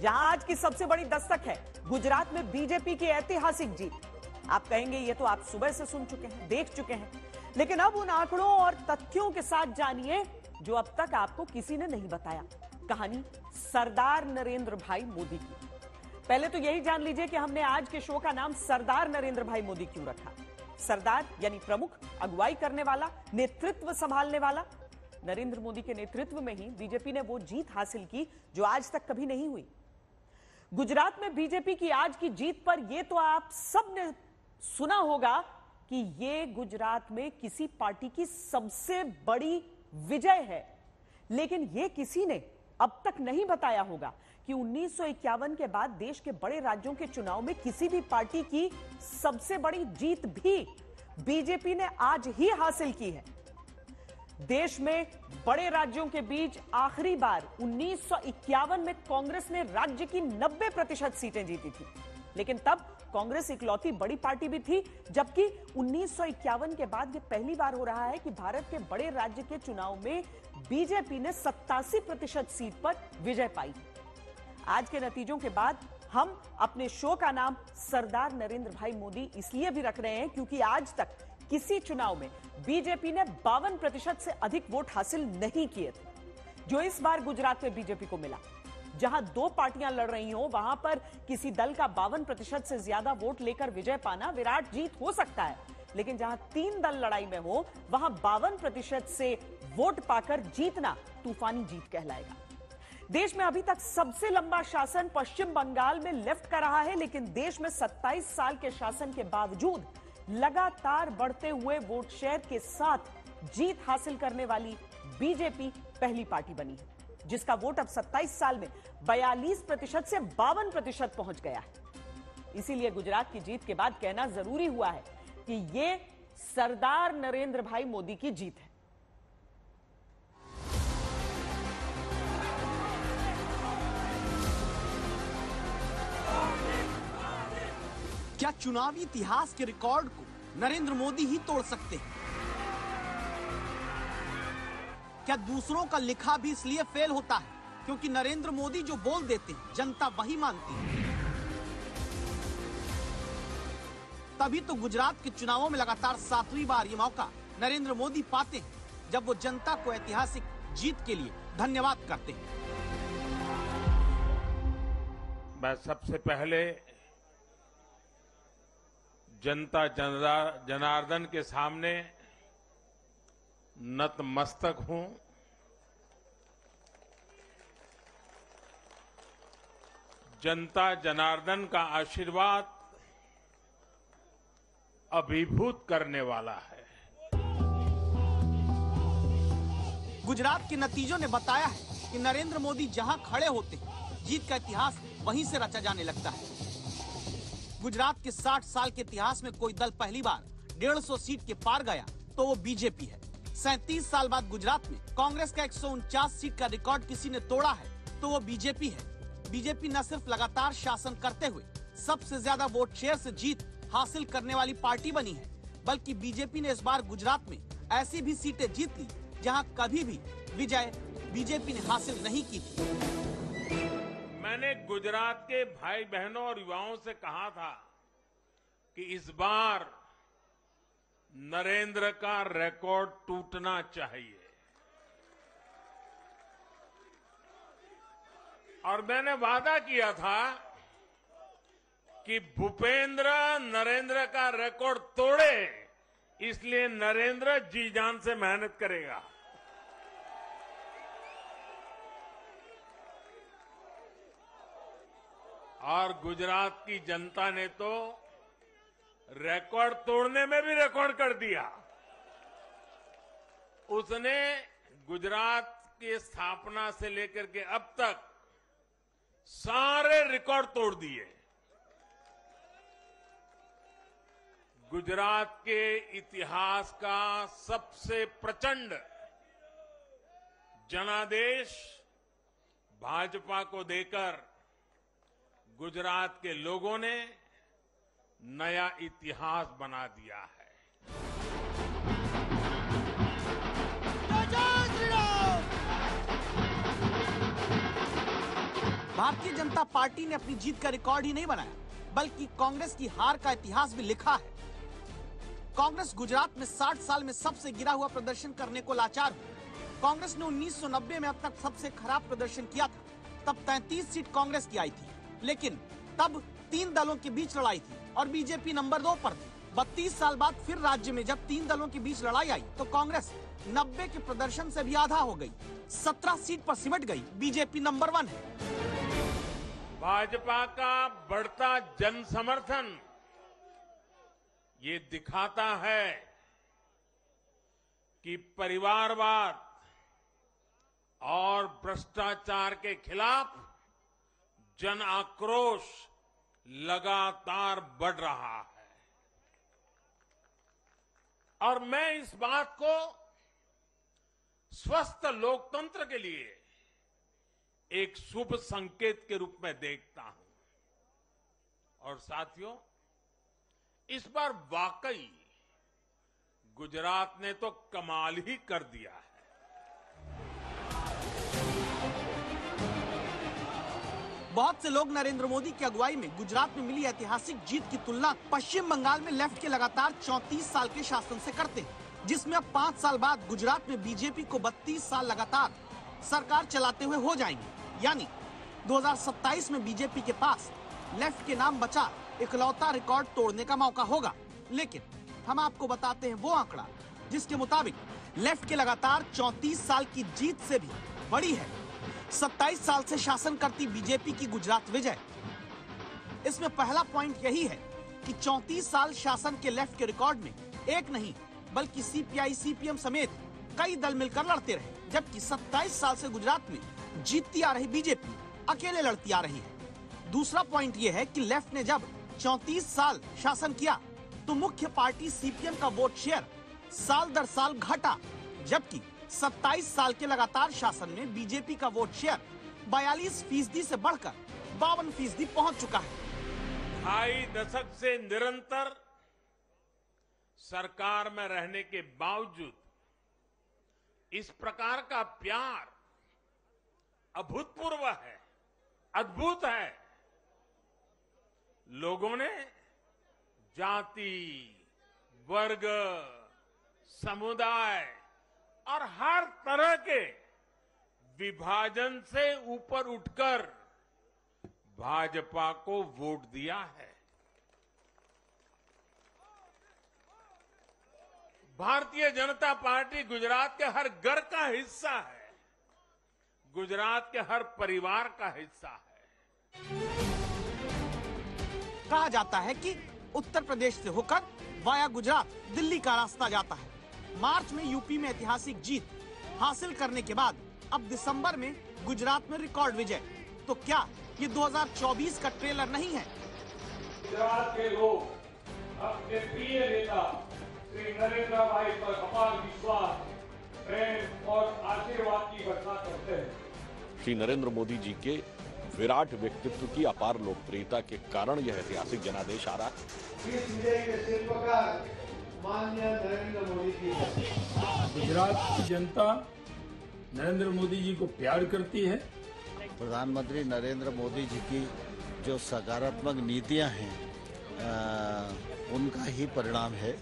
जहां आज की सबसे बड़ी दस्तक है गुजरात में बीजेपी की ऐतिहासिक जीत। आप कहेंगे ये तो आप सुबह से सुन चुके हैं, देख चुके हैं, लेकिन अब उन आंकड़ों और तथ्यों के साथ जानिए जो अब तक आपको किसी ने नहीं बताया। कहानी सरदार नरेंद्र भाई मोदी की। पहले तो यही जान लीजिए कि हमने आज के शो का नाम सरदार नरेंद्र भाई मोदी क्यों रखा। सरदार यानी प्रमुख, अगुवाई करने वाला, नेतृत्व संभालने वाला। नरेंद्र मोदी के नेतृत्व में ही बीजेपी ने वो जीत हासिल की जो आज तक कभी नहीं हुई। गुजरात में बीजेपी की आज की जीत पर यह तो आप सब ने सुना होगा कि ये गुजरात में किसी पार्टी की सबसे बड़ी विजय है, लेकिन यह किसी ने अब तक नहीं बताया होगा कि 1951 के बाद देश के बड़े राज्यों के चुनाव में किसी भी पार्टी की सबसे बड़ी जीत भी बीजेपी ने आज ही हासिल की है। देश में बड़े राज्यों के बीच आखिरी बार 1951 में कांग्रेस ने राज्य की 90% सीटें जीती थी, लेकिन तब कांग्रेस इकलौती बड़ी पार्टी भी थी, जबकि 1951 के बाद यह पहली बार हो रहा है कि भारत के बड़े राज्य के चुनाव में बीजेपी ने 87% सीट पर विजय पाई। आज के नतीजों के बाद हम अपने शो का नाम सरदार नरेंद्र भाई मोदी इसलिए भी रख रहे हैं क्योंकि आज तक किसी चुनाव में बीजेपी ने 52% से अधिक वोट हासिल नहीं किए थे, जो इस बार गुजरात में बीजेपी को मिला। जहां दो पार्टियां लड़ रही हो वहां पर किसी दल का 52% से ज्यादा वोट लेकर विजय पाना विराट जीत हो सकता है, लेकिन जहां 3 दल लड़ाई में हो वहां 52% से वोट पाकर जीतना तूफानी जीत कहलाएगा। देश में अभी तक सबसे लंबा शासन पश्चिम बंगाल में लेफ्ट का रहा है, लेकिन देश में 27 साल के शासन के बावजूद लगातार बढ़ते हुए वोट शेयर के साथ जीत हासिल करने वाली बीजेपी पहली पार्टी बनी है, जिसका वोट अब 27 साल में 42% से 52% पहुंच गया है। इसीलिए गुजरात की जीत के बाद कहना जरूरी हुआ है कि यह सरदार नरेंद्र भाई मोदी की जीत है। क्या चुनावी इतिहास के रिकॉर्ड को नरेंद्र मोदी ही तोड़ सकते हैं? क्या दूसरों का लिखा भी इसलिए फेल होता है क्योंकि नरेंद्र मोदी जो बोल देते हैं जनता वही मानती है? तभी तो गुजरात के चुनावों में लगातार 7वीं बार ये मौका नरेंद्र मोदी पाते हैं जब वो जनता को ऐतिहासिक जीत के लिए धन्यवाद करते हैं। मैं सबसे पहले जनता जनार्दन के सामने नतमस्तक हूं। जनता जनार्दन का आशीर्वाद अभिभूत करने वाला है। गुजरात के नतीजों ने बताया है कि नरेंद्र मोदी जहां खड़े होते हैं जीत का इतिहास वहीं से रचा जाने लगता है। गुजरात के 60 साल के इतिहास में कोई दल पहली बार 150 सीट के पार गया तो वो बीजेपी है। 37 साल बाद गुजरात में कांग्रेस का 149 सीट का रिकॉर्ड किसी ने तोड़ा है तो वो बीजेपी है। बीजेपी न सिर्फ लगातार शासन करते हुए सबसे ज्यादा वोट शेयर से जीत हासिल करने वाली पार्टी बनी है, बल्कि बीजेपी ने इस बार गुजरात में ऐसी भी सीटें जीत ली जहां कभी भी विजय बीजेपी ने हासिल नहीं की थी। मैंने गुजरात के भाई बहनों और युवाओं से कहा था कि इस बार नरेंद्र का रिकॉर्ड टूटना चाहिए, और मैंने वादा किया था कि भूपेंद्र नरेंद्र का रिकॉर्ड तोड़े, इसलिए नरेंद्र जी जान से मेहनत करेगा। और गुजरात की जनता ने तो रिकॉर्ड तोड़ने में भी रिकॉर्ड कर दिया। उसने गुजरात की स्थापना से लेकर के अब तक सारे रिकॉर्ड तोड़ दिए। गुजरात के इतिहास का सबसे प्रचंड जनादेश भाजपा को देकर गुजरात के लोगों ने नया इतिहास बना दिया है। भारतीय जनता पार्टी ने अपनी जीत का रिकॉर्ड ही नहीं बनाया, बल्कि कांग्रेस की हार का इतिहास भी लिखा है। कांग्रेस गुजरात में 60 साल में सबसे गिरा हुआ प्रदर्शन करने को लाचार हुई। कांग्रेस ने 1990 में अब तक सबसे खराब प्रदर्शन किया था। तब 33 सीट कांग्रेस की आई थी, लेकिन तब 3 दलों के बीच लड़ाई थी और बीजेपी नंबर 2 पर थी। 32 साल बाद फिर राज्य में जब 3 दलों के बीच लड़ाई आई तो कांग्रेस 90 के प्रदर्शन से भी आधा हो गई, 17 सीट पर सिमट गई। बीजेपी नंबर 1 है। भाजपा का बढ़ता जन समर्थन ये दिखाता है कि परिवारवाद और भ्रष्टाचार के खिलाफ जन आक्रोश लगातार बढ़ रहा है। और मैं इस बात को स्वस्थ लोकतंत्र के लिए एक शुभ संकेत के रूप में देखता हूं। और साथियों, इस बार वाकई गुजरात ने तो कमाल ही कर दिया है। बहुत से लोग नरेंद्र मोदी की अगुवाई में गुजरात में मिली ऐतिहासिक जीत की तुलना पश्चिम बंगाल में लेफ्ट के लगातार 34 साल के शासन से करते हैं, जिसमें अब 5 साल बाद गुजरात में बीजेपी को 32 साल लगातार सरकार चलाते हुए हो जाएंगे। यानी 2027 में बीजेपी के पास लेफ्ट के नाम बचा इकलौता रिकॉर्ड तोड़ने का मौका होगा। लेकिन हम आपको बताते हैं वो आंकड़ा जिसके मुताबिक लेफ्ट के लगातार 34 साल की जीत से भी बड़ी है 27 साल से शासन करती बीजेपी की गुजरात विजय। इसमें पहला पॉइंट यही है कि 34 साल शासन के लेफ्ट के रिकॉर्ड में एक नहीं बल्कि सीपीआई, सीपीएम समेत कई दल मिलकर लड़ते रहे, जबकि 27 साल से गुजरात में जीतती आ रही बीजेपी अकेले लड़ती आ रही है। दूसरा पॉइंट यह है कि लेफ्ट ने जब 34 साल शासन किया तो मुख्य पार्टी सीपीएम का वोट शेयर साल दर साल घटा, जबकि 27 साल के लगातार शासन में बीजेपी का वोट शेयर 42% से बढ़कर 52% पहुंच चुका है। 2.5 दशक से निरंतर सरकार में रहने के बावजूद इस प्रकार का प्यार अभूतपूर्व है, अद्भुत है। लोगों ने जाति, वर्ग, समुदाय और हर तरह के विभाजन से ऊपर उठकर भाजपा को वोट दिया है। भारतीय जनता पार्टी गुजरात के हर घर का हिस्सा है, गुजरात के हर परिवार का हिस्सा है। कहा जाता है कि उत्तर प्रदेश से होकर वाया गुजरात दिल्ली का रास्ता जाता है। मार्च में यूपी में ऐतिहासिक जीत हासिल करने के बाद अब दिसंबर में गुजरात में रिकॉर्ड विजय। तो क्या ये 2024 का ट्रेलर नहीं है? गुजरात के लोग अपने प्रिय नेता श्री नरेंद्र भाई पर अपार विश्वास, प्रेम और आशीर्वाद की घोषणा करते हैं। श्री नरेंद्र मोदी जी के विराट व्यक्तित्व की अपार लोकप्रियता के कारण यह ऐतिहासिक जनादेश आ रहा है। इस विजय के शिल्पकार माननीय नरेंद्र मोदी जी हैं। गुजरात की जनता नरेंद्र मोदी जी को प्यार करती है। प्रधानमंत्री नरेंद्र मोदी जी की जो सकारात्मक नीतियां हैं उनका ही परिणाम है।